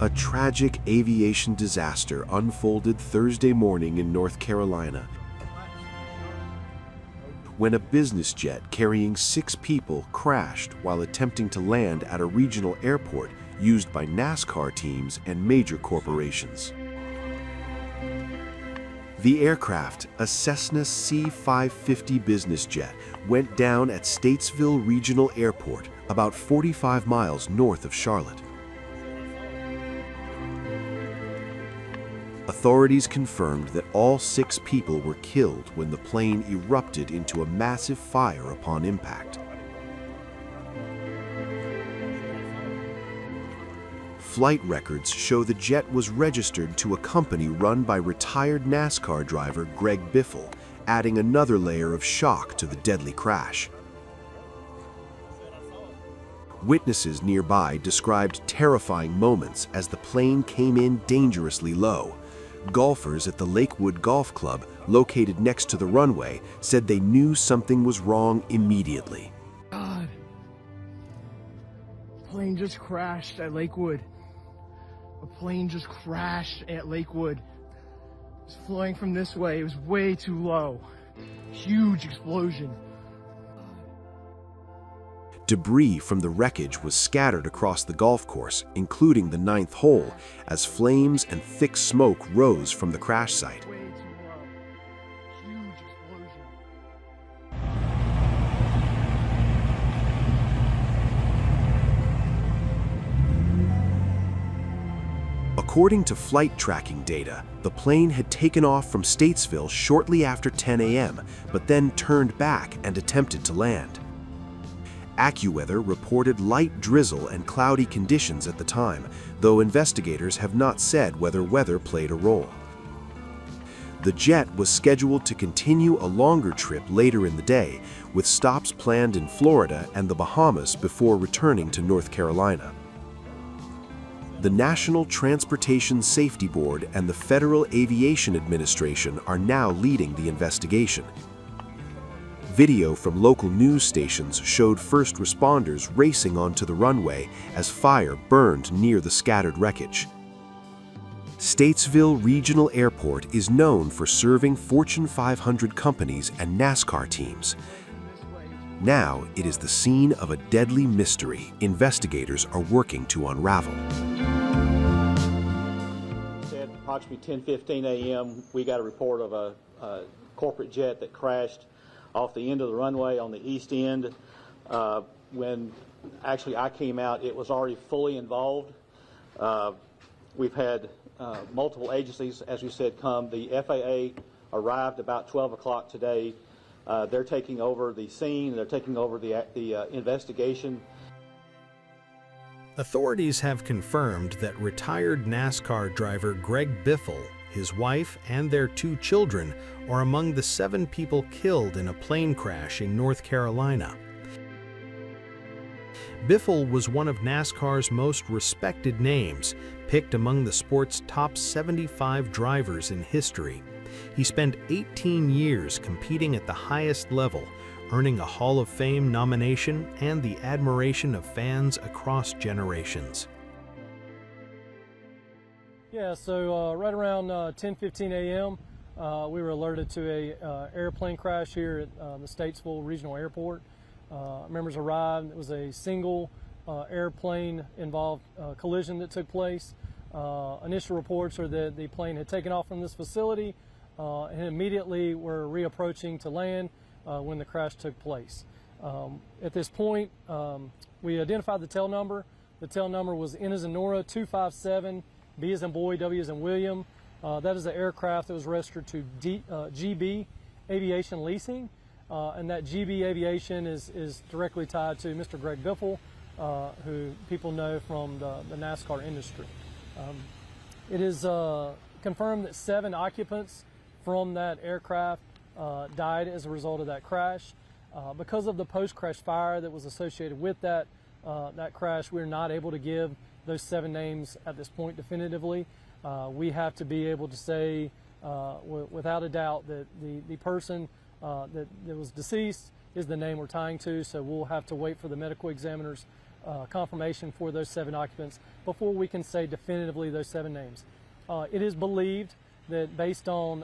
A tragic aviation disaster unfolded Thursday morning in North Carolina when a business jet carrying 6 people crashed while attempting to land at a regional airport used by NASCAR teams and major corporations. The aircraft, a Cessna C550 business jet, went down at Statesville Regional Airport, about 45 miles north of Charlotte. Authorities confirmed that all 6 people were killed when the plane erupted into a massive fire upon impact. Flight records show the jet was registered to a company run by retired NASCAR driver Greg Biffle, adding another layer of shock to the deadly crash. Witnesses nearby described terrifying moments as the plane came in dangerously low. Golfers at the Lakewood Golf Club, located next to the runway, said they knew something was wrong immediately. God, plane just crashed at Lakewood. A plane just crashed at Lakewood. It was flying from this way. It was way too low. Huge explosion. Debris from the wreckage was scattered across the golf course, including the 9th hole, as flames and thick smoke rose from the crash site. Way too low. Huge explosion. According to flight tracking data, the plane had taken off from Statesville shortly after 10 a.m., but then turned back and attempted to land. AccuWeather reported light drizzle and cloudy conditions at the time, though investigators have not said whether weather played a role. The jet was scheduled to continue a longer trip later in the day, with stops planned in Florida and the Bahamas before returning to North Carolina. The National Transportation Safety Board and the Federal Aviation Administration are now leading the investigation. Video from local news stations showed first responders racing onto the runway as fire burned near the scattered wreckage. Statesville Regional Airport is known for serving Fortune 500 companies and NASCAR teams. Now it is the scene of a deadly mystery investigators are working to unravel. At approximately 10:15 a.m., we got a report of a corporate jet that crashed off the end of the runway on the east end. When actually I came out, it was already fully involved. We've had multiple agencies, as we said, come. The FAA arrived about 12 o'clock today. They're taking over the scene. They're taking over the investigation. Authorities have confirmed that retired NASCAR driver Greg Biffle, his wife, and their 2 children are among the 7 people killed in a plane crash in North Carolina. Biffle was one of NASCAR's most respected names, picked among the sport's top 75 drivers in history. He spent 18 years competing at the highest level, earning a Hall of Fame nomination and the admiration of fans across generations. Yeah, so right around 10:15 a.m., we were alerted to a airplane crash here at the Statesville Regional Airport. Members arrived. It was a single airplane involved collision that took place. Initial reports are that the plane had taken off from this facility and immediately were reapproaching to land when the crash took place. At this point, we identified the tail number. The tail number was N as in Nora 257, B as in boy, W as in William. That is the aircraft that was registered to GB Aviation Leasing, and that GB Aviation is directly tied to Mr. Greg Biffle, who people know from the NASCAR industry. It is confirmed that 7 occupants from that aircraft died as a result of that crash. Because of the post-crash fire that was associated with that crash, we're not able to give those 7 names at this point definitively. We have to be able to say without a doubt that the person that was deceased is the name we're tying to, so we'll have to wait for the medical examiners confirmation for those 7 occupants before we can say definitively those 7 names. It is believed that based on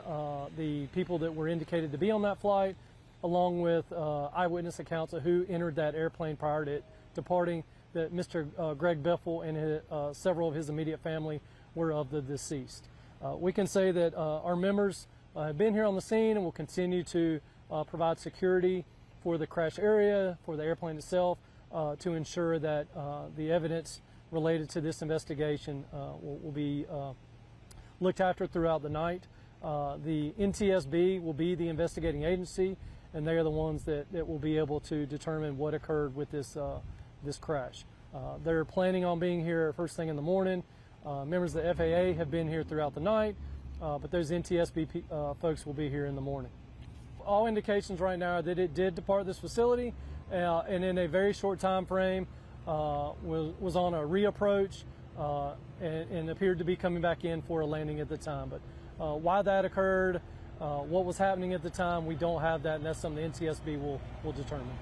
the people that were indicated to be on that flight, along with eyewitness accounts of who entered that airplane prior to it departing, that Mr. Greg Biffle and several of his immediate family were of the deceased. We can say that our members have been here on the scene and will continue to provide security for the crash area, for the airplane itself, to ensure that the evidence related to this investigation will be looked after throughout the night. The NTSB will be the investigating agency, and they are the ones that will be able to determine what occurred with this crash. They're planning on being here first thing in the morning. Members of the FAA have been here throughout the night, but those NTSB folks will be here in the morning. All indications right now are that it did depart this facility, and in a very short time frame was on a reapproach and appeared to be coming back in for a landing at the time. But why that occurred, what was happening at the time, we don't have that, and that's something the NTSB will determine.